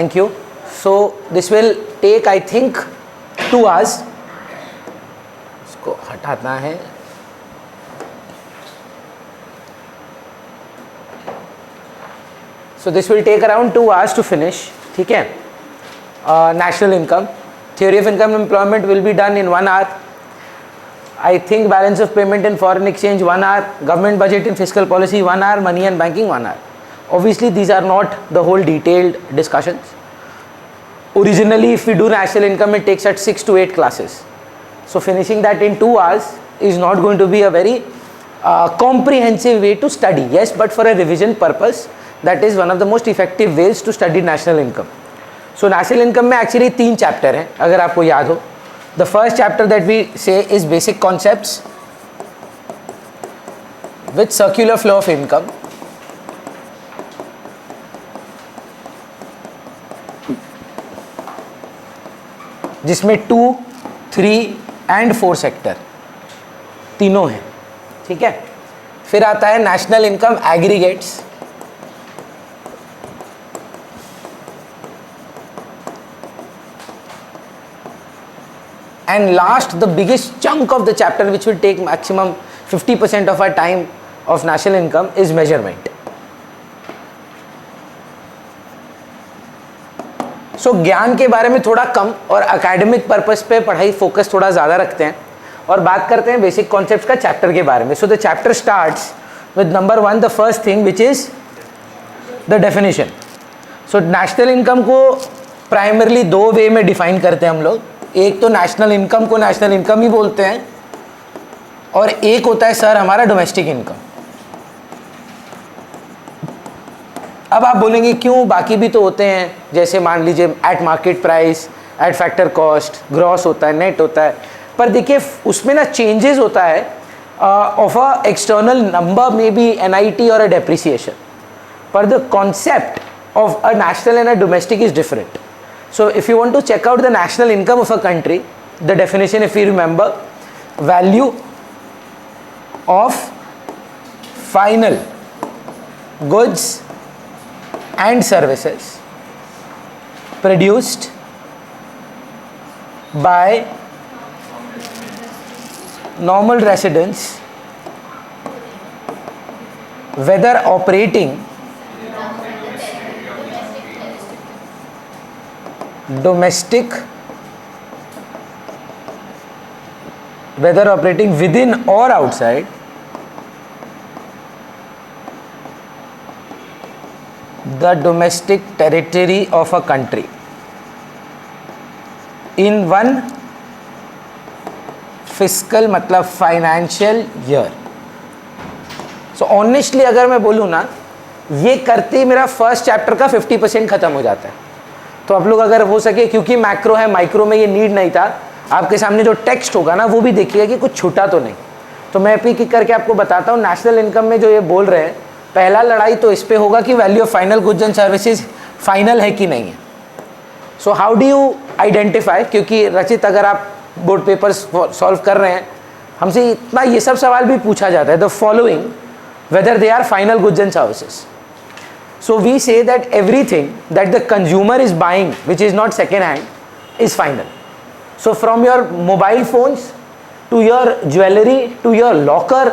Thank you. So this will take I think 2 hours. इसको हटाना है. So this will take around 2 hours to finish. ठीक है. National income, theory of income and employment will be done in 1 hour. I think balance of payment and foreign exchange 1 hour, government budget and fiscal policy 1 hour, money and banking 1 hour. Obviously these are not the whole detailed discussions. Originally if we do national income it takes at 6 to 8 classes. So finishing that in 2 hours is not going to be a very comprehensive way to study. Yes, but for a revision purpose that is one of the most effective ways to study national income. So national income में actually 3 chapter हैं अगर आपको याद हो. The first chapter that we say is basic concepts with circular flow of income. जिसमें 2, 3 and 4 sector तीनों हैं. ठीक है. फिर आता है national income aggregates, and last the biggest chunk of the chapter which will take maximum 50% of our time of national income is measurement. So ज्ञान के बारे में थोड़ा कम और एकेडमिक पर्पस पे पढ़ाई फोकस थोड़ा ज़्यादा रखते हैं और बात करते हैं बेसिक कॉन्सेप्ट्स का चैप्टर के बारे में. So the chapter starts with number 1, the first thing which is the definition. So national income को प्राइमरली 2 वे में डिफाइन करते हैं हम लोग. एक तो नेशनल इनकम को नेशनल इनकम ही बोलते हैं और एक होता है सर हमारा डोमेस्टिक इनकम. अब आप बोलेंगे क्यों, बाकी भी तो होते हैं, जैसे मान लीजिए eight market price, eight factor cost, gross होता है, नेट होता है. पर देखिए उसमें ना चेंजेस होता है of a external number may be NIT और अ डेप्रिसिएशन, पर the concept of a national and a domestic is different. So if you want to check out the national income of a country, the definition if you remember, value of final goods and services produced by normal residents whether operating domestic, whether operating within or outside the domestic territory of a country in one fiscal मतलब financial year. So honestly अगर मैं बोलूँ ना, ये करते ही मेरा first chapter का 50% खत्म हो जाता है. तो आप लोग अगर हो सके, क्योंकि मैक्रो है, माइक्रो में ये नीड नहीं था, आपके सामने जो टेक्स्ट होगा ना वो भी देखिएगा कि कुछ छूटा तो नहीं. तो मैं पिक करके आपको बताता हूँ नेशनल इनकम में जो ये बोल रहे हैं, पहला लड़ाई तो इस पे होगा कि value of final goods and services final है कि नहीं है. So how do you identify, क्योंकि रचित अगर आप बोर्ड पेपर्स सॉल्व कर रहे हैं, हमसे इतना ये सब सवाल भी पूछा जाता है. The following whether they are final goods and services. So we say that everything that the consumer is buying which is not second hand is final. So from your mobile phones to your jewelry to your locker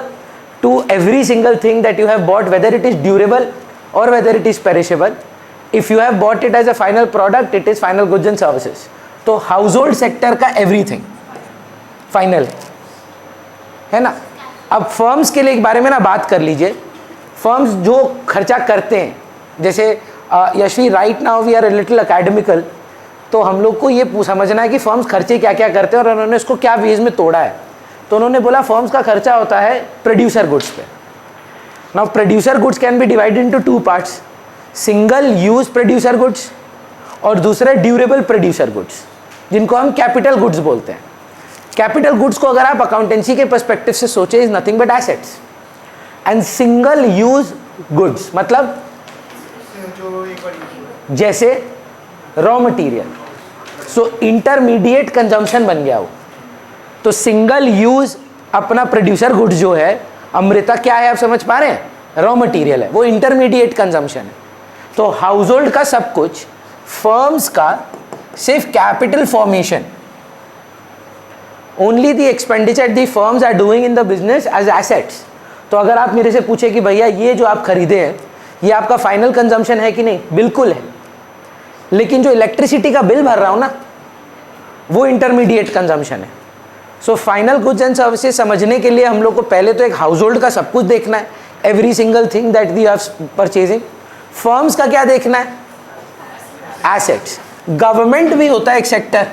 to every single thing that you have bought, whether it is durable or whether it is perishable, if you have bought it as a final product, it is final goods and services. तो household sector का everything final है ना. अब firms के लिए एक बारे में ना बात कर लीजिए. firms जो खर्चा करते हैं, जैसे Yashvi right now we are a little academical, तो हम लोग को ये समझना है कि फर्म्स खर्चे क्या क्या करते हैं और उन्होंने इसको क्या वेज में तोड़ा है. तो उन्होंने बोला फर्म्स का खर्चा होता है प्रोड्यूसर गुड्स पे. Now producer goods can be divided into 2 parts, single use producer goods और दूसरे ड्यूरेबल प्रोड्यूसर गुड्स, जिनको हम कैपिटल गुड्स बोलते हैं. कैपिटल गुड्स को अगर आप अकाउंटेंसी के पर्सपेक्टिव से सोचे is nothing but assets, and single use goods मतलब जैसे रॉ मटेरियल. सो इंटरमीडिएट कंजम्पशन बन गया वो. तो सिंगल यूज अपना प्रोड्यूसर गुड्स जो है, अमृता क्या है आप समझ पा रहे हैं, रॉ मटेरियल है, वो इंटरमीडिएट कंजम्पशन है. तो हाउस होल्ड का सब कुछ फर्म्स का सिर्फ capital formation, only the expenditure the firms are doing in the business as assets. तो अगर आप मेरे से पूछे कि भैया ये जो आप खरीदे हैं ये आपका फाइनल कंजम्पशन है कि नहीं, बिल्कुल है, लेकिन जो इलेक्ट्रिसिटी का बिल भर रहा हूं ना वो इंटरमीडिएट कंजम्पशन है। So final goods and services समझने के लिए हम लोग को पहले तो एक हाउस होल्ड का सब कुछ देखना है, every single thing that we are purchasing. Firms का क्या देखना है, एसेट्स। गवर्नमेंट भी होता है एक सेक्टर।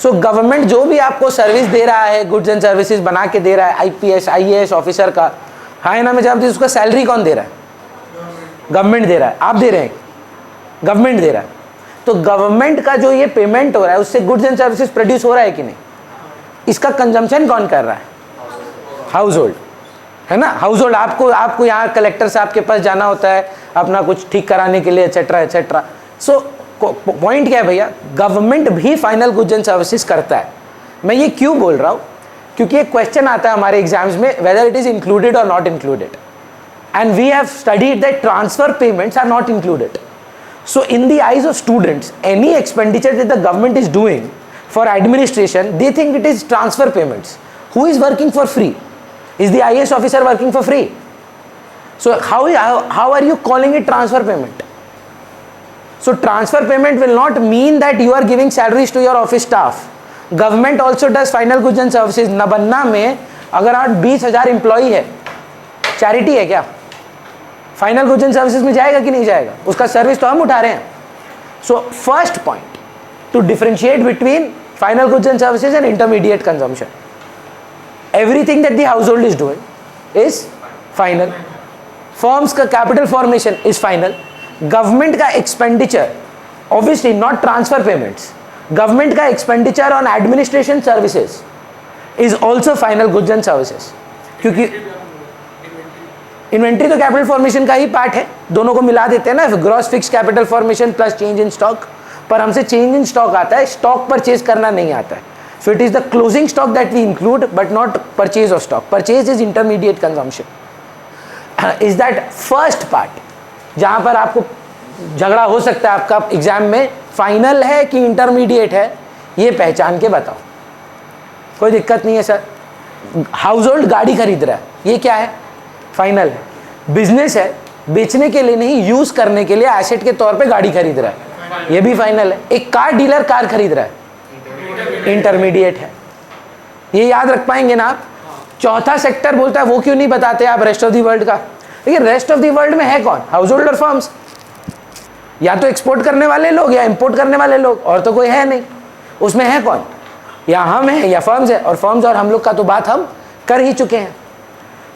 सो गवर्नमेंट जो भी आपको सर्विस दे रहा है, गुड्स एंड सर्विसेज बना के दे रहा है, आईपीएस आईएएस ऑफिसर का, हाँ ना मैं जवाब दी, उसका सैलरी कौन दे रहा है, गवर्नमेंट दे रहा है। आप दे रहे हैं, गवर्नमेंट दे रहा है। तो गवर्नमेंट का जो ये पेमेंट हो रहा है उससे गुड्स एंड सर्विसेज प्रोड्यूस हो रहा है कि नहीं, इसका कंजम्पशन कौन कर रहा है, हाउस होल्ड, है ना। हाउस होल्ड आपको यहाँ कलेक्टर साहब के पास जाना होता है अपना कुछ ठीक कराने के लिए, एटसेट्रा एटसेट्रा। सो पॉइंट क्या है भैया, गवर्नमेंट भी फाइनल गुड्स एंड सर्विसेज करता है। मैं ये क्यों बोल रहा हूँ, क्योंकि एक क्वेश्चन आता है हमारे एग्जाम्स में, वेदर इट इज इंक्लूडेड और not included, and we have studied that transfer payments are not included. So in the eyes of students, any expenditure that the government is doing for administration, they think it is transfer payments. Who is working for free? Is the IAS officer working for free? So how are you calling it transfer payment? So transfer payment will not mean that you are giving salaries to your office staff. Government also does final goods and services. Nabanna में अगर आप 20,000 employee है, charity है क्या, final goods and services में जाएगा कि नहीं जाएगा, उसका सर्विस तो हम उठा रहे हैं। So first point to differentiate between final goods and services and intermediate consumption, everything that the household is doing is final. Firms का capital formation is final. Government का expenditure, obviously not transfer payments, government का expenditure on administration services is also final goods and services, क्योंकि inventory तो capital formation का ही part है, दोनों को मिला देते हैं ना, gross fix capital formation plus change in stock. पर हमसे चेंज इन स्टॉक आता है, स्टॉक परचेज करना नहीं आता है। So it is the closing stock that we include but not purchase of stock. Purchase is intermediate consumption. Is that first part जहां पर आपको झगड़ा हो सकता है आपका एग्जाम में, फाइनल है कि इंटरमीडिएट है, ये पहचान के बताओ, कोई दिक्कत नहीं है सर। हाउस होल्ड गाड़ी खरीद रहा है, ये क्या है, फाइनल है। बिजनेस है, बेचने के लिए नहीं, यूज करने के लिए एसेट के तौर पे गाड़ी खरीद रहा है, ये भी फाइनल है। एक कार डीलर कार खरीद रहा है, इंटरमीडिएट है। ये याद रख पाएंगे ना आप। चौथा सेक्टर बोलता है, वो क्यों नहीं बताते आप रेस्ट ऑफ द वर्ल्ड का, लेकिन रेस्ट ऑफ द वर्ल्ड में है कौन, हाउस होल्ड और फर्म्स। या तो एक्सपोर्ट करने वाले लोग या इंपोर्ट करने वाले लोग, और तो कोई है नहीं। उसमें है कौन, या हम हैं या फर्म्स है, और फर्म्स और हम लोग का तो बात हम कर ही चुके हैं।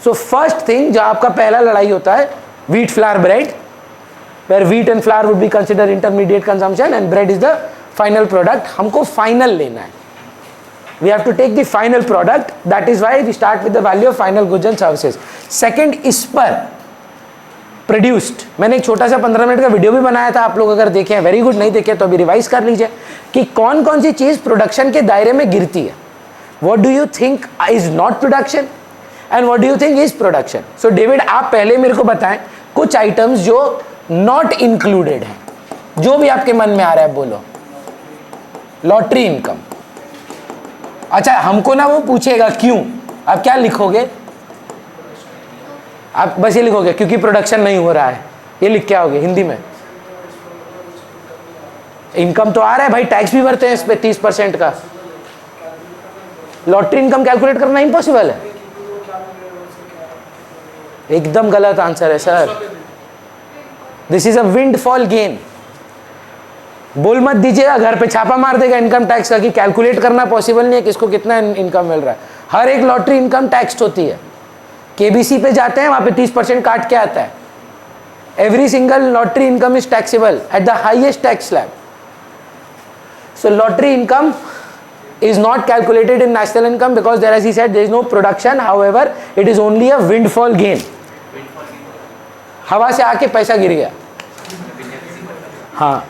सो फर्स्ट थिंग जो आपका पहला लड़ाई होता है, wheat flour bread, where wheat and flour would be considered intermediate consumption and bread is the final product. हमको final लेना है, we have to take the final product, that is why we start with the value of final goods and services. Second, इस पर produced, मैंने एक छोटा सा 15 minute का वीडियो भी बनाया था, आप लोग अगर देखें, वेरी गुड, नहीं देखे तो अभी रिवाइज कर लीजिए कि कौन कौन सी चीज प्रोडक्शन के दायरे में गिरती है। What do you think is not production and what do you think is production? So David, आप पहले मेरे को बताएं कुछ आइटम्स जो नॉट इंक्लूडेड हैं, जो भी आपके मन में आ रहा है बोलो। लॉटरी इनकम, अच्छा हमको ना वो पूछेगा क्यों, आप क्या लिखोगे, आप बस ये लिखोगे क्योंकि प्रोडक्शन नहीं हो रहा है, ये लिख के आओगे हिंदी में। इनकम तो आ रहा है भाई, टैक्स भी भरते हैं इस पे 30% का। लॉटरी इनकम कैलकुलेट करना इम्पॉसिबल है, एकदम गलत आंसर है sir. This is a windfall gain. बोल मत दीजिएगा, घर पे छापा मार देगा इनकम टैक्स का कि कैलकुलेट करना पॉसिबल नहीं है किसको कितना इनकम मिल रहा है। हर एक लॉटरी इनकम टैक्स होती है। केबीसी पे जाते हैं, वहां पे 30% काट के आता है। Every single lottery income is taxable at the highest tax slab. So lottery income is not calculated in national income because there, as he said, there is no production. However, it is only a windfall gain. हवा से आके पैसा गिर गया। हाँ,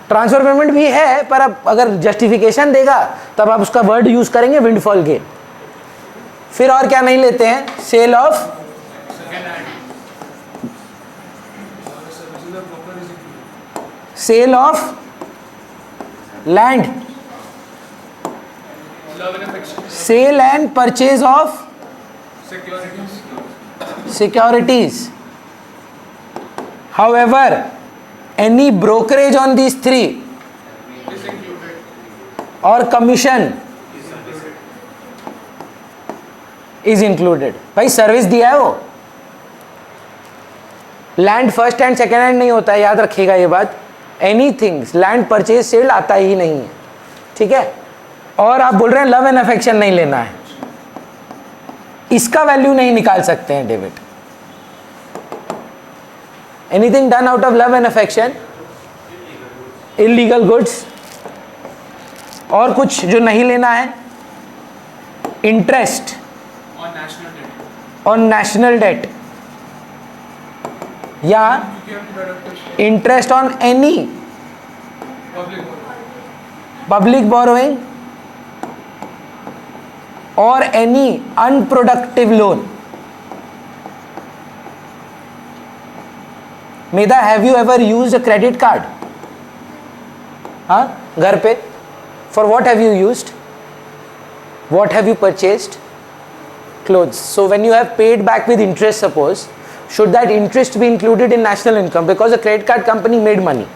transfer payment भी है, पर अब अगर जस्टिफिकेशन देगा तब आप उसका वर्ड यूज करेंगे विंडफॉल गेन। फिर और क्या नहीं लेते हैं, sale of sale of land, sale and purchase of securities. However, any brokerage on these three or commission is included. भाई सर्विस दिया है वो, land first hand second hand नहीं होता है, याद रखिएगा ये बात. एनीथिंग लैंड परचेज सेल आता ही नहीं है, ठीक है. और आप बोल रहे हैं लव एंड अफेक्शन नहीं लेना है, इसका वैल्यू नहीं निकाल सकते हैं debit. Anything done out of love and affection, illegal goods. और कुछ जो नहीं लेना है, इंटरेस्ट ऑन नेशनल डेट या interest on any public borrowing or any unproductive loan. Medha, have you ever used a credit card? हाँ, घर पे. For what have you used? What have you purchased? Clothes. So when you have paid back with interest, suppose, should that interest be included in national income? Because the credit card company made money,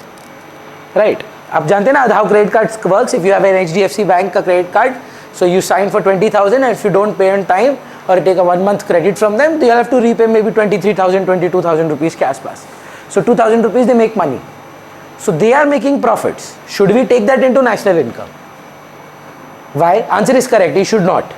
right? आप जानते हैं ना how credit cards works. If you have an HDFC bank का credit card, so you sign for 20,000 and if you don't pay on time or take a 1 month credit from them, you'll have to repay maybe 23,000, 22,000 rupees के आसपास. So 2,000 rupees they make money. So they are making profits. Should we take that into national income? Why? Answer is correct. You should not.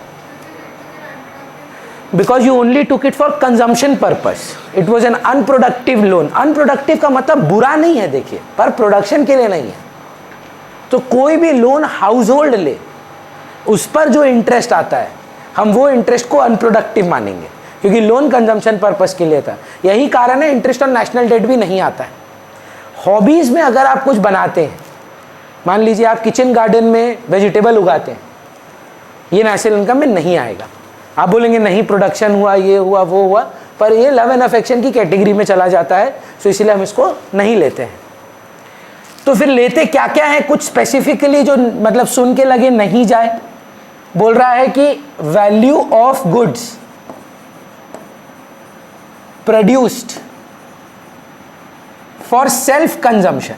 Because you only took it for consumption purpose. It was an unproductive loan. Unproductive का मतलब बुरा नहीं है देखिए, पर production के लिए नहीं है. तो कोई भी लोन हाउस होल्ड ले, उस पर जो इंटरेस्ट आता है हम वो इंटरेस्ट को अनप्रोडक्टिव मानेंगे, क्योंकि लोन कंजम्पशन पर्पस के लिए था. यही कारण है इंटरेस्ट ऑन नेशनल डेट भी नहीं आता है. हॉबीज में अगर आप कुछ बनाते हैं, मान लीजिए आप किचन गार्डन में वेजिटेबल उगाते हैं, ये नेशनल इनकम में नहीं आएगा. आप बोलेंगे नहीं प्रोडक्शन हुआ, ये हुआ, वो हुआ, पर ये लव एंड अफेक्शन की कैटेगरी में चला जाता है, तो इसलिए हम इसको नहीं लेते हैं. तो फिर लेते क्या क्या है, कुछ स्पेसिफिकली जो मतलब सुन के लगे नहीं जाए. बोल रहा है कि value of goods produced for self consumption.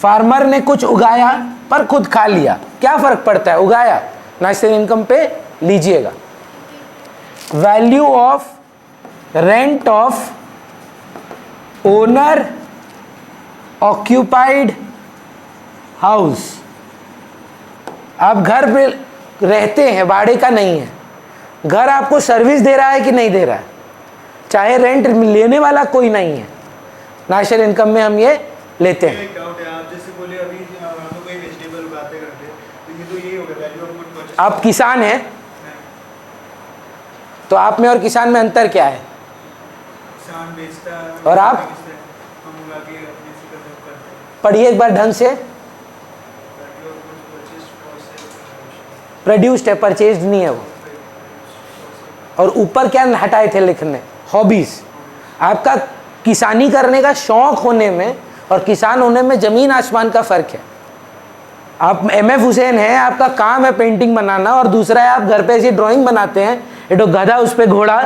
Farmer ने कुछ उगाया पर खुद खा लिया, क्या फर्क पड़ता है, उगाया, नेशनल इनकम पे लीजिएगा. Value of rent of owner occupied house. आप घर पे रहते हैं, भाड़े का नहीं है, घर आपको सर्विस दे रहा है कि नहीं दे रहा है, चाहे रेंट लेने वाला कोई नहीं है, नेशनल इनकम में हम ये लेते हैं. एक डाउट है, आप जैसे बोले अभी हम लोग कोई वेजिटेबल उगाते करते हैं, तो ये तो ये हो गया वैल्यू ऑफ गुड परचेज. आप किसान हैं, तो आप में और किसान में अंतर क्या है? किसान बेचता है और आप? हम उगा के अपने से कंज्यूम करते हैं. पढ़िए एक बार ढंग से. प्रोड्यूस्ड है, परचेज्ड नहीं है वो. और ऊपर क्या हटाए थे लिखने, हॉबीज. आपका किसानी करने का शौक होने में और किसान होने में जमीन आसमान का फर्क है. आप MF हुसैन हैं, आपका काम है पेंटिंग बनाना, और दूसरा है आप घर पे ऐसी ड्राइंग बनाते हैं, ये तो गधा उस पर घोड़ा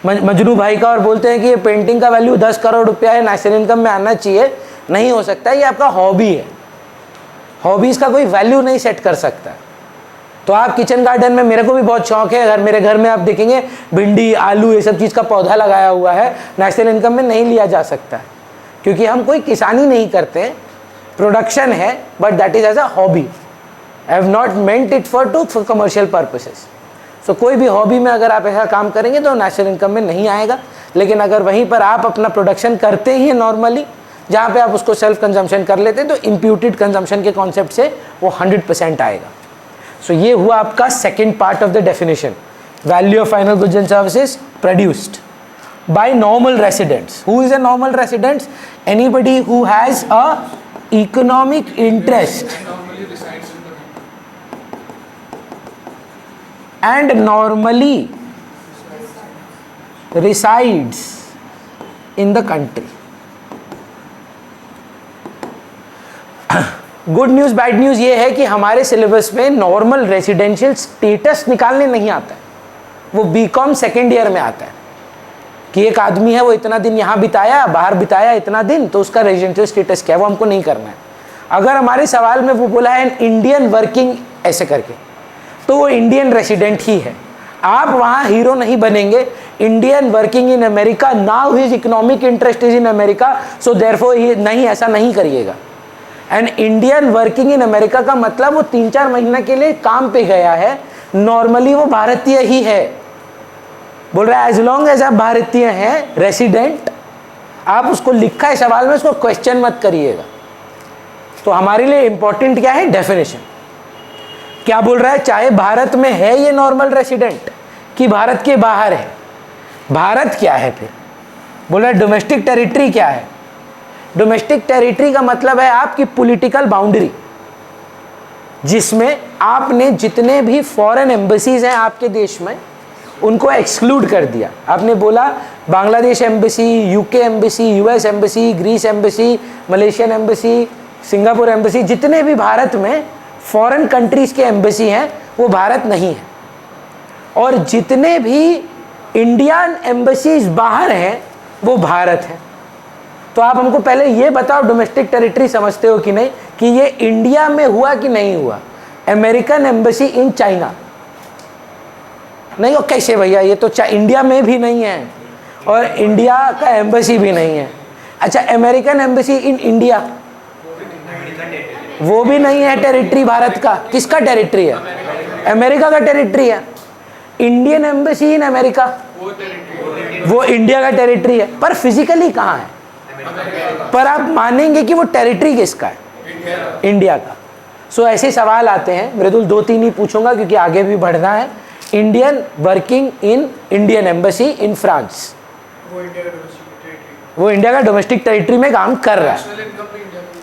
मजनू भाई का, और बोलते हैं कि ये पेंटिंग का वैल्यू 10 करोड़ रुपया है, नेशनल इनकम में आना चाहिए. नहीं हो सकता, ये आपका हॉबी है. हॉबीज़ का कोई वैल्यू नहीं सेट कर सकता. तो आप किचन गार्डन में, मेरे को भी बहुत शौक है, अगर मेरे घर में आप देखेंगे भिंडी, आलू, ये सब चीज़ का पौधा लगाया हुआ है, नेशनल इनकम में नहीं लिया जा सकता, क्योंकि हम कोई किसानी नहीं करते. प्रोडक्शन है, but that is as a hobby. I have not meant it for commercial purposes. So कोई भी हॉबी में अगर आप ऐसा काम करेंगे तो नेशनल इनकम में नहीं आएगा. लेकिन अगर वहीं पर आप अपना प्रोडक्शन करते ही नॉर्मली, जहाँ पे आप उसको सेल्फ कंजम्पशन कर लेते हैं, तो इम्प्यूटेड कंजम्पशन के कॉन्सेप्ट से वो 100% आएगा. सो ये हुआ आपका second part of the definition. Value of final goods and services produced by normal residents. Who is a normal residents? Anybody who has a economic interest and normally resides in the country. Good news bad news ये है कि हमारे syllabus में normal residential status निकालने नहीं आता है, वो बीकॉम सेकेंड ईयर में आता है कि एक आदमी है वो इतना दिन यहाँ बिताया, बाहर बिताया इतना दिन, तो उसका रेजिडेंशियल स्टेटस क्या है, वो हमको नहीं करना है। अगर हमारे सवाल में वो बोला है इंडियन वर्किंग ऐसे करके, तो वो इंडियन रेसिडेंट ही है। आप वहाँ हीरो नहीं बनेंगे। Indian working in America, now his economic interest is in America, so therefore ही नहीं, ऐसा नहीं करिएगा। And Indian working in America का मतलब वो 3-4 महीने के लिए काम पे गया है, नॉर्मली वो भारतीय ही है। बोल रहा है एज लॉन्ग एज आप भारतीय हैं, रेसिडेंट, आप उसको लिखा है सवाल में, उसको क्वेश्चन मत करिएगा। तो हमारे लिए इंपॉर्टेंट क्या है, डेफिनेशन। क्या बोल रहा है, चाहे भारत में है ये नॉर्मल रेसिडेंट कि भारत के बाहर है, भारत क्या है फिर? बोल रहा है डोमेस्टिक टेरिटरी क्या है? डोमेस्टिक टेरिटरी का मतलब है आपकी पॉलिटिकल बाउंड्री, जिसमें आपने जितने भी फॉरेन एम्बेसीज हैं आपके देश में उनको एक्सक्लूड कर दिया। आपने बोला Bangladesh embassy, UK embassy, US embassy, Greece embassy, Malaysian embassy, Singapore embassy, जितने भी भारत में फॉरेन कंट्रीज के एम्बेसी हैं वो भारत नहीं है। और जितने भी इंडियन एम्बेसीज बाहर हैं वो भारत है। तो आप हमको पहले ये बताओ डोमेस्टिक टेरिटरी समझते हो कि नहीं, कि ये इंडिया में हुआ कि नहीं हुआ? अमेरिकन एम्बेसी इन चाइना नहीं हो, कैसे भैया, ये तो इंडिया में भी नहीं है और इंडिया का एम्बेसी भी नहीं है। अच्छा, अमेरिकन एम्बेसी इन इंडिया, वो भी नहीं है टेरिटरी भारत का। किसका टेरिटरी है? अमेरिका का टेरिटरी है। इंडियन एम्बेसी इन अमेरिका, वो इंडिया का टेरिटरी है, पर फिजिकली कहाँ है? पर आप मानेंगे कि वो टेरिटरी किसका है? इंडिया का। सो ऐसे सवाल आते हैं, मृदुल 2-3 ही पूछूंगा क्योंकि आगे भी बढ़ना है। Indian working in Indian embassy in France, वो इंडिया का डोमेस्टिक टेरिटरी में काम कर रहा है।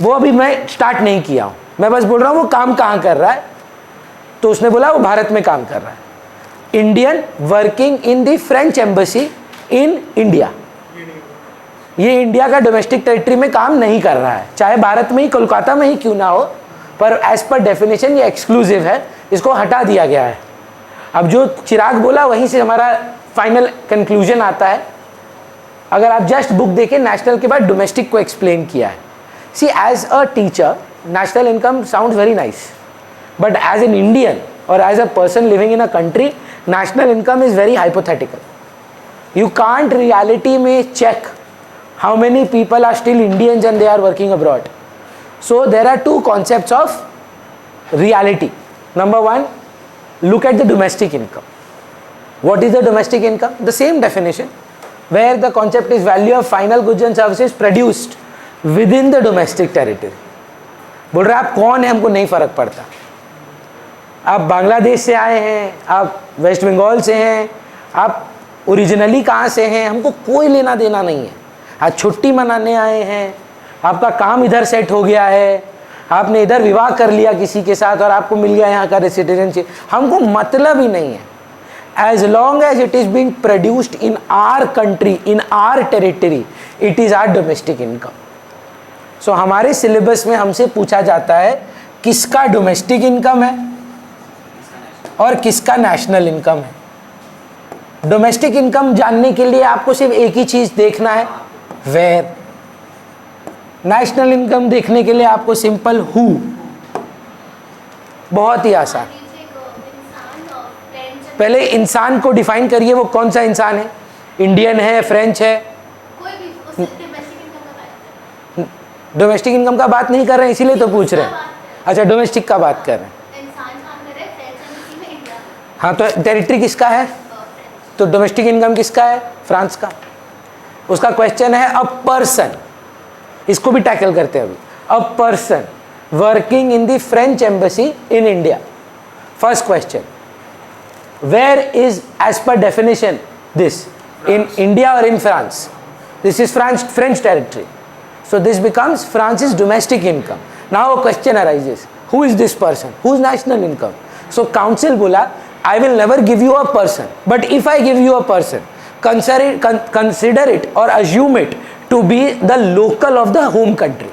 वो अभी मैं स्टार्ट नहीं किया हूँ, मैं बस बोल रहा हूँ वो काम कहाँ कर रहा है। तो उसने बोला वो भारत में काम कर रहा है। Indian working in the French embassy in India, ये इंडिया का डोमेस्टिक टेरिटरी में काम नहीं कर रहा है, चाहे भारत में ही, कोलकाता में ही क्यों ना हो, पर एज पर डेफिनेशन ये एक्सक्लूसिव है, इसको हटा दिया गया है। अब जो चिराग बोला वहीं से हमारा फाइनल कंक्लूजन आता है। अगर आप जस्ट बुक देखें, नेशनल के बाद डोमेस्टिक को एक्सप्लेन किया है। See as a teacher national income sounds very nice, but as an Indian और as a person living in a country, national income is very hypothetical. You can't reality में check how many people are still Indians and they are working abroad. So there are two concepts of reality. Number one, look at the domestic income. What is the domestic income? The same definition, where the concept is value of final goods and services produced within the domestic territory. बोल रहे आप कौन है, हमको नहीं फर्क पड़ता। आप बांग्लादेश से आए हैं, आप वेस्ट बंगाल से हैं, आप ओरिजिनली कहाँ से हैं, हमको कोई लेना देना नहीं है। आज छुट्टी मनाने आए हैं, आपका काम इधर सेट हो गया है, आपने इधर विवाह कर लिया किसी के साथ और आपको मिल गया यहाँ का रेसिडेंशिप, हमको मतलब ही नहीं है। As long as it is being produced in our country, in our territory, it is our domestic income. So हमारे सिलेबस में हमसे पूछा जाता है किसका डोमेस्टिक इनकम है और किसका नेशनल इनकम है। डोमेस्टिक इनकम जानने के लिए आपको सिर्फ एक ही चीज देखना है, वेयर। नेशनल इनकम देखने के लिए आपको सिंपल हु, बहुत ही आसान। पहले इंसान को डिफाइन करिए, वो कौन सा इंसान है, इंडियन है, फ्रेंच है? डोमेस्टिक इनकम का बात नहीं कर रहे हैं, इसीलिए तो पूछ रहे हैं। अच्छा, डोमेस्टिक का बात कर रहे हैं। हाँ, तो टेरिटरी किसका है? तो डोमेस्टिक इनकम किसका है? फ्रांस का। उसका क्वेश्चन है अ पर्सन, इसको भी टैकल करते हैं अभी। A person working in the French embassy in India. First question, where is as per definition this, in India और in France? This is French territory, so this becomes France's domestic income. Now a question arises, who is this person, whose national income? So council बोला, I will never give you a person, but if I give you a person, consider it or assume it to be the local of the home country.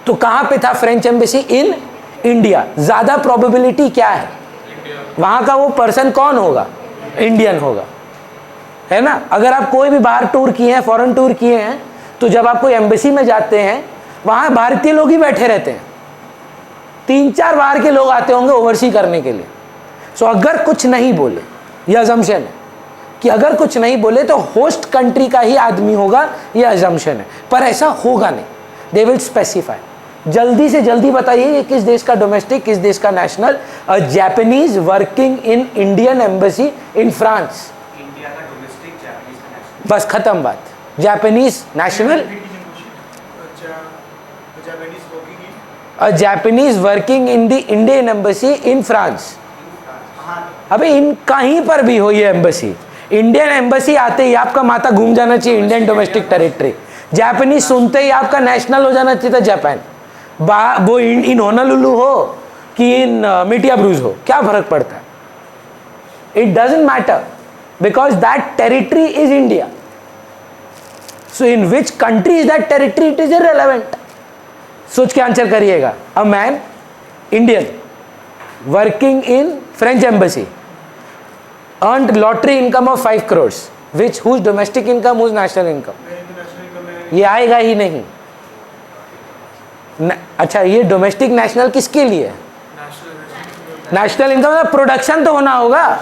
तो कहां पे था French embassy? In India. ज्यादा probability क्या है? वहां का वो पर्सन कौन होगा? इंडियन होगा, है ना। अगर आप कोई भी बाहर टूर किए हैं, फॉरेन टूर किए हैं, तो जब आप कोई एम्बेसी में जाते हैं वहां भारतीय लोग ही बैठे रहते हैं, 3-4 बाहर के लोग आते होंगे ओवरसी करने के लिए। सो अगर कुछ नहीं बोले, यह अजम्पशन है कि अगर कुछ नहीं बोले तो होस्ट कंट्री का ही आदमी होगा, यह अजम्पशन है, पर ऐसा होगा नहीं। They will specify. जल्दी से जल्दी बताइए ये किस देश का डोमेस्टिक, किस देश का national? A Japanese working in Indian embassy in France. India का डोमेस्टिक, जापानीज का नेशनल। बस खत्म बात। Japanese national, a Japanese working in the Indian embassy in France. अबे इन कहीं पर भी हो ये एम्बेसी, इंडियन एम्बेसी आते ही आपका माथा घूम जाना चाहिए इंडियन डोमेस्टिक टेरिटरी। जापानीज सुनते ही आपका नेशनल हो जाना चाहिए था जापान। वो इन होनोलुलु हो कि इन मिटिया ब्रूज हो, क्या फर्क पड़ता है? It doesn't matter because that territory is India. So in which country is that territory, it is irrelevant. सोच के आंसर करिएगा। A man Indian working in French embassy earned lottery income of 5 crores, which whose domestic income, whose national income? ये आएगा ही नहीं। अच्छा, ये domestic national किसके लिए है? नेशनल इनकम में प्रोडक्शन तो होना होगा।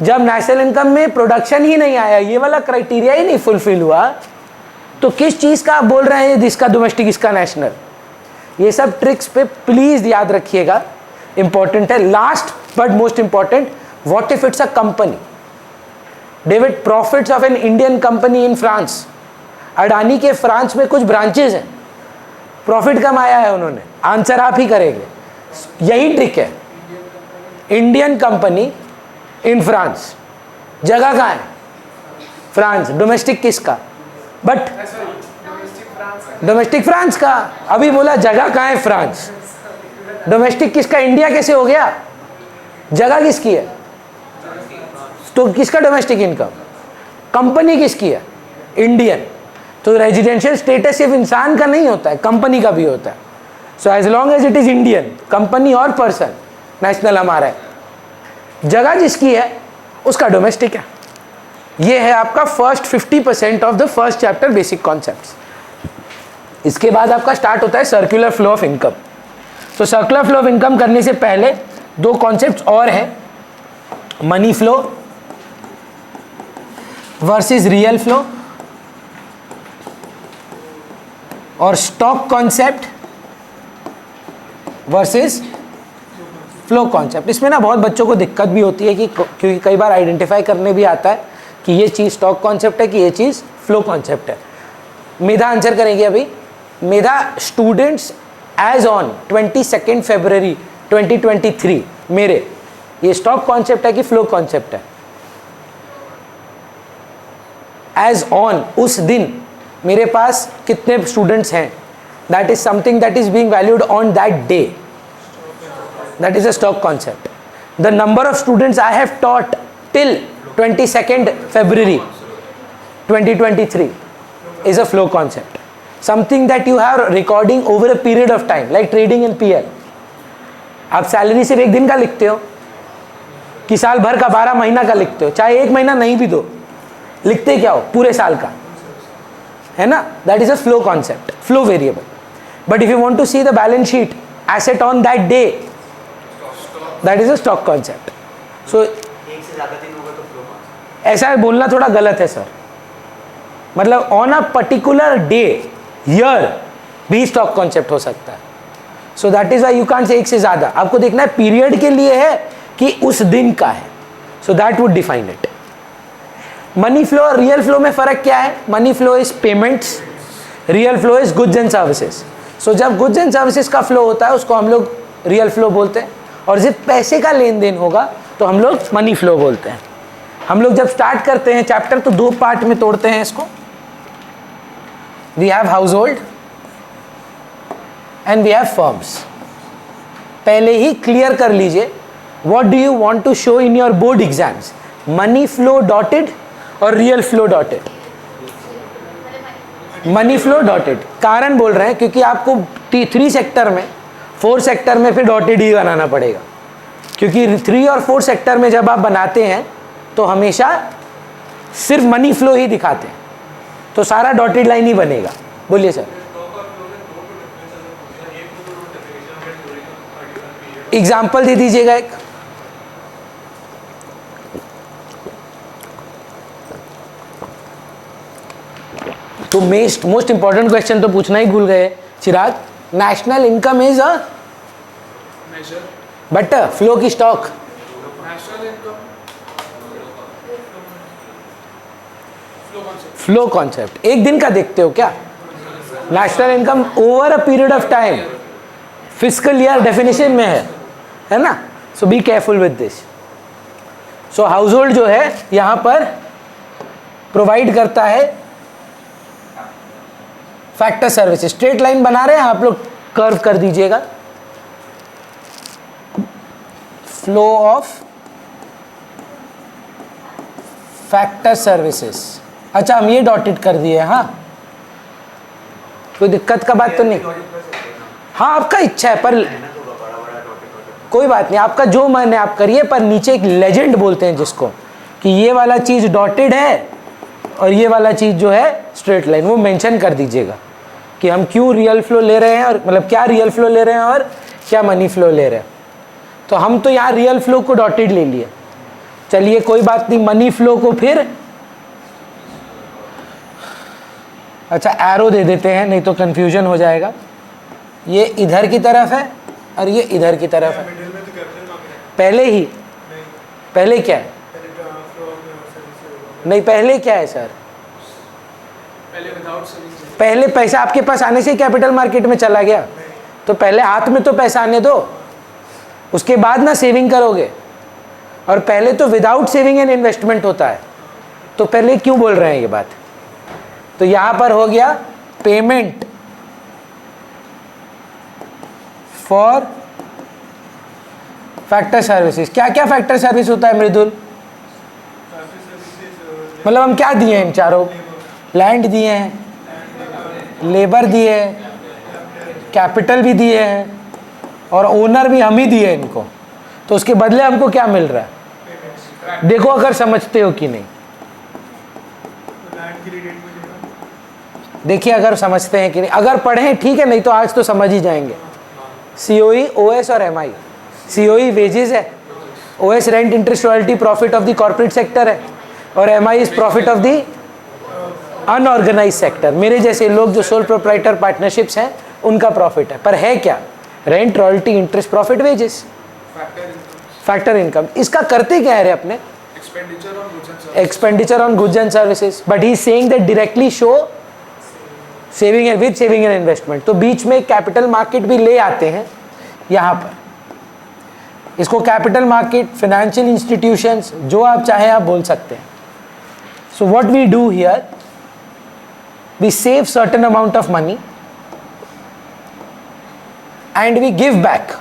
जब नेशनल इनकम में प्रोडक्शन ही नहीं आया, ये वाला क्राइटेरिया ही नहीं फुलफिल हुआ, तो किस चीज का आप बोल रहे हैं जिसका डोमेस्टिक, इसका नेशनल? ये सब ट्रिक्स पे प्लीज याद रखिएगा, इंपॉर्टेंट है। Last but most important, what if it's a company? David, profits of an Indian company in France. Adani के फ्रांस में कुछ ब्रांचेस हैं, प्रॉफिट कमाया है उन्होंने। आंसर आप ही करेंगे, यही ट्रिक है। इंडियन कंपनी इन फ्रांस, जगह कहाँ है? फ्रांस। डोमेस्टिक किसका? बट डोमेस्टिक फ्रांस का। अभी बोला जगह कहाँ है? फ्रांस। डोमेस्टिक किसका? इंडिया कैसे हो गया? जगह किसकी है? तो किसका डोमेस्टिक इनकम? कंपनी किसकी है? इंडियन। तो रेजिडेंशियल स्टेटस सिर्फ इंसान का नहीं होता है, कंपनी का भी होता है। So as long as it is Indian, company और पर्सन, नेशनल हमारा है। जगह जिसकी है उसका डोमेस्टिक है। ये है आपका first 50% of the first chapter, basic concepts. इसके बाद आपका स्टार्ट होता है सर्कुलर फ्लो ऑफ इनकम। तो सर्कुलर फ्लो ऑफ इनकम करने से पहले 2 कॉन्सेप्ट्स और हैं, money flow versus real flow, और stock concept versus flow concept. इसमें ना बहुत बच्चों को दिक्कत भी होती है कि क्योंकि कई बार आइडेंटिफाई करने भी आता है कि ये चीज़ स्टॉक कॉन्सेप्ट है कि ये चीज़ फ्लो कॉन्सेप्ट है। मेधा आंसर करेंगे अभी। मेधा, स्टूडेंट्स एज ऑन 22 फरवरी 2023, मेरे, ये स्टॉक कॉन्सेप्ट है कि फ्लो कॉन्सेप्ट है? एज ऑन, उस दिन मेरे पास कितने स्टूडेंट्स हैं, that is something that is being valued on that day, that is a stock concept. The number of students I have taught till 22 February 2023 is a flow concept, something that you have recording over a period of time, like trading in PL। आप salary सिर्फ एक दिन का लिखते हो कि साल भर का, 12 महीना का लिखते हो, चाहे 1 महीना नहीं भी दो, लिखते क्या हो? पूरे साल का, है ना? That is a flow concept, flow variable. But if you want to see the balance sheet asset on that day, that is a stock concept. So एक से ज्यादा दिन होगा तो फ्लो कॉन्सेप्ट। ऐसा बोलना थोड़ा गलत है सर, मतलब on a particular day, year भी स्टॉक कॉन्सेप्ट हो सकता है। So that is why you can't say एक से ज्यादा, आपको देखना है पीरियड के लिए है कि उस दिन का है। So that would define it. Money flow और रियल फ्लो में फर्क क्या है? Money flow is payments, real flow is goods and services. So जब गुड्स एंड सर्विसेज का फ्लो होता है उसको हम लोग रियल फ्लो बोलते हैं, और जब पैसे का लेन देन होगा तो हम लोग मनी फ्लो बोलते हैं। हम लोग जब स्टार्ट करते हैं चैप्टर तो 2 पार्ट में तोड़ते हैं इसको। We have household and we have firms. पहले ही क्लियर कर लीजिए, what do you want to show in your board exams, money flow dotted और real flow dotted? Money flow dotted, कारण बोल रहे हैं क्योंकि आपको 3 सेक्टर में 4 सेक्टर में फिर डॉटेड ही बनाना पड़ेगा, क्योंकि 3 और 4 सेक्टर में जब आप बनाते हैं तो हमेशा सिर्फ मनी फ्लो ही दिखाते हैं, तो सारा डॉटेड लाइन ही बनेगा। बोलिए सर। एग्जाम्पल दे दीजिएगा एक। तो मोस्ट इंपॉर्टेंट क्वेश्चन तो पूछना ही भूल गए Chirag. National income is a but flow की स्टॉक। फ्लो कॉन्सेप्ट एक दिन का देखते हो क्या? National income over a period of time fiscal year definition में है ना। So be careful with this. So household जो है यहां पर प्रोवाइड करता है फैक्टर सर्विसेज। स्ट्रेट लाइन बना रहे हैं आप लोग, कर्व कर दीजिएगा। Flow of factor services. अच्छा हम ये डॉटेड कर दिए। हाँ कोई दिक्कत का बात तो नहीं। हाँ आपका इच्छा है पर कोई बात नहीं, आपका जो मन है आप करिए, पर नीचे एक लेजेंड बोलते हैं जिसको, कि ये वाला चीज डॉटेड है और ये वाला चीज जो है स्ट्रेट लाइन, वो मेंशन कर दीजिएगा कि हम क्यों रियल फ्लो ले रहे हैं, और मतलब क्या रियल फ्लो ले रहे हैं और क्या मनी फ्लो ले रहे हैं। तो हम तो यहाँ रियल फ्लो को डॉटेड ले लिए, चलिए कोई बात नहीं। मनी फ्लो को फिर अच्छा एरो दे देते हैं, नहीं तो कंफ्यूजन हो जाएगा। ये इधर की तरफ है और ये इधर की तरफ है। मिडिल में तो कैपिटल मांग रहे हैं। पहले ही नहीं, पहले क्या है? पहले फ्लो ऑफ सर्विस होगा। नहीं पहले क्या है सर? पहले विदाउट सर्विस। पहले पैसा आपके पास आने से ही कैपिटल मार्केट में चला गया, तो पहले हाथ में तो पैसा आने दो, उसके बाद ना सेविंग करोगे। और पहले तो विदाउट सेविंग एंड इन्वेस्टमेंट होता है, तो पहले क्यों बोल रहे हैं ये बात? तो यहां पर हो गया पेमेंट फॉर फैक्टर सर्विसेज। क्या क्या फैक्टर सर्विस होता है मृदुल? मतलब हम क्या दिए हैं इन चारों? लैंड दिए हैं, लेबर दिए हैं, कैपिटल भी दिए हैं, और ओनर भी हम ही दिए हैं इनको। तो उसके बदले हमको क्या मिल रहा है? देखो अगर समझते हो कि नहीं, देखिए अगर समझते हैं कि नहीं। अगर पढ़ें ठीक है, नहीं तो आज तो समझ ही जाएंगे। सीओई, ओएस और एमआई। सीओई वेजेस है, OS rent interest royalty profit of the corporate sector है, और MI is profit of the unorganised sector. मेरे जैसे लोग जो सोल प्रोप्राइटर पार्टनरशिप्स हैं उनका प्रॉफिट है। पर है क्या? Rent, royalty, interest, profit, wages, factor income. इसका करते क्या है रे अपने? Expenditure on goods and services. But he is saying that directly show saving and with saving and investment. तो बीच में कैपिटल मार्केट भी ले आते हैं यहाँ पर। इसको कैपिटल मार्केट, फाइनेंशियल इंस्टीट्यूशंस, जो आप चाहे आप बोल सकते हैं। So what we do here, we save certain amount of money and we give back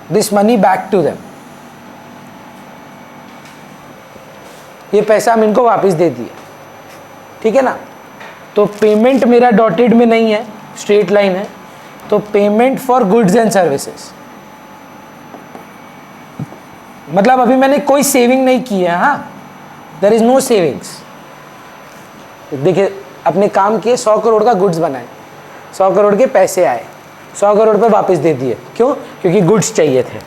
this money back to them। ये पैसा हम इनको वापस दे दिए, ठीक है ना। तो पेमेंट मेरा डॉटेड में नहीं है, स्ट्रेट लाइन है। तो payment for goods and services, मतलब अभी मैंने कोई सेविंग नहीं की है। हाँ देयर इज नो सेविंग्स। देखिए अपने काम किए, 100 करोड़ का गुड्स बनाए, 100 करोड़ के पैसे आए, 100 करोड़ पे वापस दे दिए। क्यों? क्योंकि गुड्स चाहिए थे।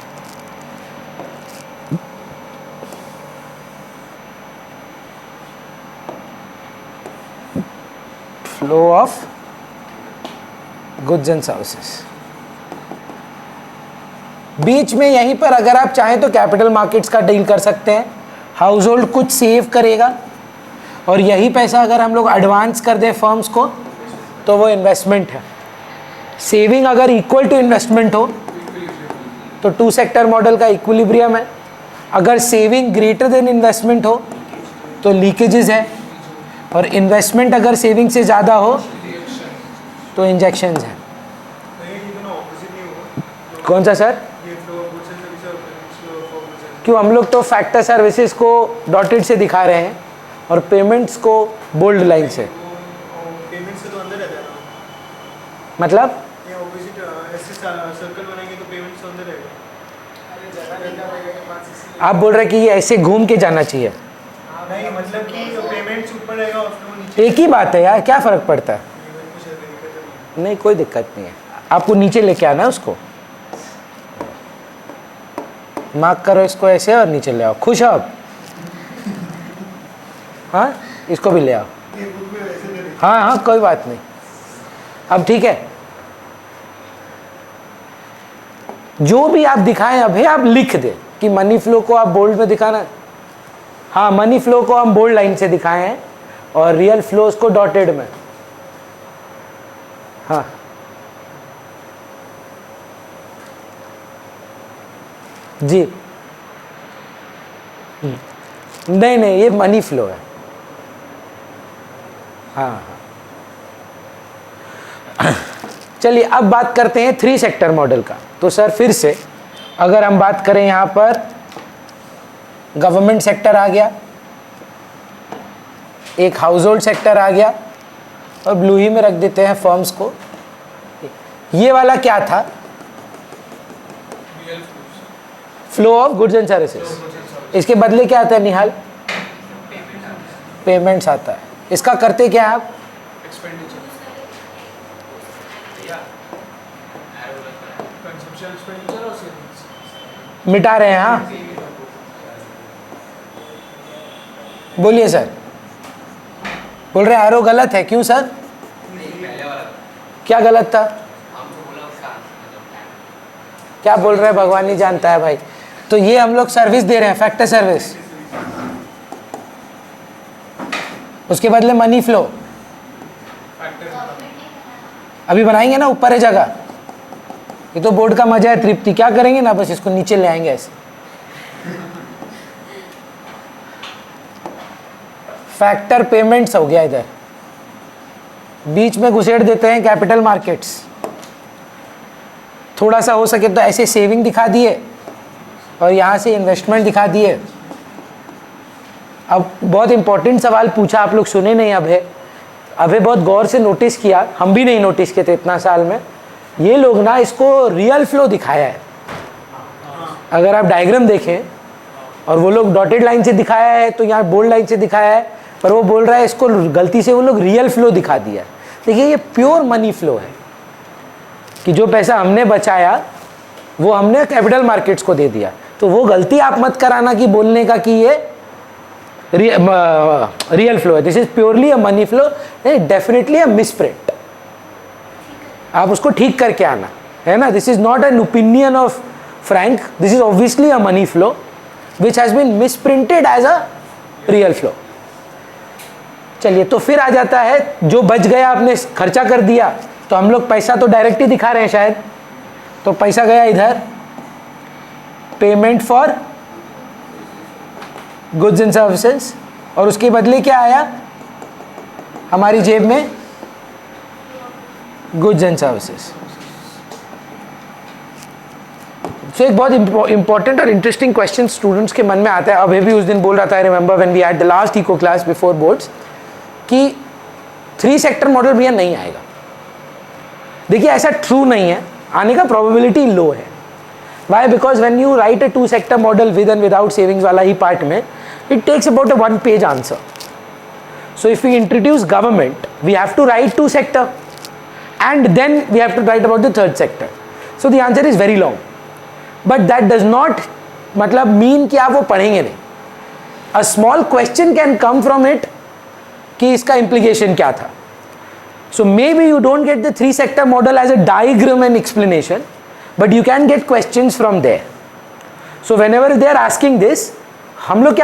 Flow of goods and services. बीच में यहीं पर अगर आप चाहें तो कैपिटल मार्केट्स का डील कर सकते हैं। हाउस होल्ड कुछ सेव करेगा, और यही पैसा अगर हम लोग एडवांस कर दें फर्म्स को तो वो इन्वेस्टमेंट है। सेविंग अगर इक्वल टू इन्वेस्टमेंट हो तो 2 सेक्टर मॉडल का इक्विलिब्रियम है। अगर सेविंग ग्रेटर देन इन्वेस्टमेंट हो तो लीकेजेस है, और इन्वेस्टमेंट अगर सेविंग से ज़्यादा हो तो इंजेक्शंस हैं। कौन सा सर? क्यों? हम लोग तो फैक्टर सर्विसेज को डॉटेड से दिखा रहे हैं, और पेमेंट्स को बोल्ड लाइन से, पेमेंट से तो अंदर रहता है ना, मतलब ये ऑपोजिट ऐसे सर्कल बनाएंगे तो पेमेंट से अंदर रहेगा। आप बोल रहे हैं कि ये ऐसे घूम के जाना चाहिए। नहीं मतलब कि पेमेंट्स ऊपर रहेगा और फ्लो नीचे। एक ही बात है यार, क्या फ़र्क पड़ता है। कुछ ऐसा दिक्कत नहीं। नहीं कोई दिक्कत नहीं है, आपको नीचे लेके आना है उसको। मार्क करो इसको ऐसे और नीचे ले आओ। खुश हो आप? हाँ इसको भी ले आओ। ये बुक में वैसे नहीं। हाँ हाँ कोई बात नहीं। अब ठीक है, जो भी आप दिखाएं अभी आप लिख दे कि मनी फ्लो को आप बोल्ड में दिखाना है। हाँ मनी फ्लो को हम बोल्ड लाइन से दिखाए हैं और रियल फ्लोज को डॉटेड में। हाँ जी नहीं नहीं ये मनी फ्लो है। हाँ चलिए अब बात करते हैं 3 सेक्टर मॉडल का। तो सर फिर से अगर हम बात करें यहाँ पर गवर्नमेंट सेक्टर आ गया, एक हाउस होल्ड सेक्टर आ गया और ब्लू ही में रख देते हैं फर्म्स को। ये वाला क्या था? Flow of goods and services. इसके बदले क्या आता है निहाल? पेमेंट्स आता है। इसका करते क्या आप? मिटा रहे हैं। हाँ बोलिए सर। बोल रहे हैं एरो गलत है, क्यों सर? क्या गलत था? क्या बोल रहे हैं भगवान ही जानता है भाई। तो ये हम लोग सर्विस दे रहे हैं, फैक्टर सर्विस, उसके बदले मनी फ्लो अभी बनाएंगे ना, ऊपर है जगह। ये तो बोर्ड का मजा है, तृप्ति। क्या करेंगे ना, बस इसको नीचे ले आएंगे ऐसे। फैक्टर पेमेंट्स हो गया, इधर बीच में घुसेड़ देते हैं कैपिटल मार्केट्स। थोड़ा सा हो सके तो ऐसे सेविंग दिखा दिए और यहाँ से इन्वेस्टमेंट दिखा दिए। अब बहुत इंपॉर्टेंट सवाल पूछा, आप लोग सुने नहीं अभी बहुत गौर से नोटिस किया, हम भी नहीं नोटिस किए थे इतना साल में। ये लोग ना इसको रियल फ्लो दिखाया है। अगर आप डायग्राम देखें और वो लोग डॉटेड लाइन से दिखाया है तो यहाँ बोल्ड लाइन से दिखाया है, पर वो बोल रहा है इसको गलती से वो लोग रियल फ्लो दिखा दिया है। देखिए ये प्योर मनी फ्लो है कि जो पैसा हमने बचाया वो हमने कैपिटल मार्केट्स को दे दिया। तो वो गलती आप मत कराना कि बोलने का कि ये रियल फ्लो है। This is purely a money flow, definitely a misprint. आप उसको ठीक करके आना है ना। This is not an opinion of Frank, this is obviously a money flow which has been misprinted as a real flow. चलिए तो फिर आ जाता है जो बच गया, आपने खर्चा कर दिया तो हम लोग पैसा तो डायरेक्ट ही दिखा रहे हैं शायद। तो पैसा गया इधर, payment for goods and services, और उसके बदले क्या आया हमारी जेब में? Goods and services. तो एक बहुत इंपॉर्टेंट और इंटरेस्टिंग क्वेश्चन स्टूडेंट्स के मन में आता है। अभी भी उस दिन बोल रहा था, I remember when we had the last eco class before boards, कि 3 सेक्टर मॉडल भैया नहीं आएगा। देखिए ऐसा ट्रू नहीं है, आने का प्रोबेबिलिटी लो है। Why? Because when you write a 2 sector model with and without savings वाला ही पार्ट में, it takes about a 1 page answer. So if we introduce government, we have to write 2 sector and then we have to write about the 3rd sector. So the answer is very long, but that does not मतलब mean कि आप वो पढ़ेंगे नहीं. A small question can come from it कि इसका implication क्या था. So maybe you don't get the 3 sector model as a diagram and explanation, but you can get questions from there. So whenever they are asking this, हम लोग क्या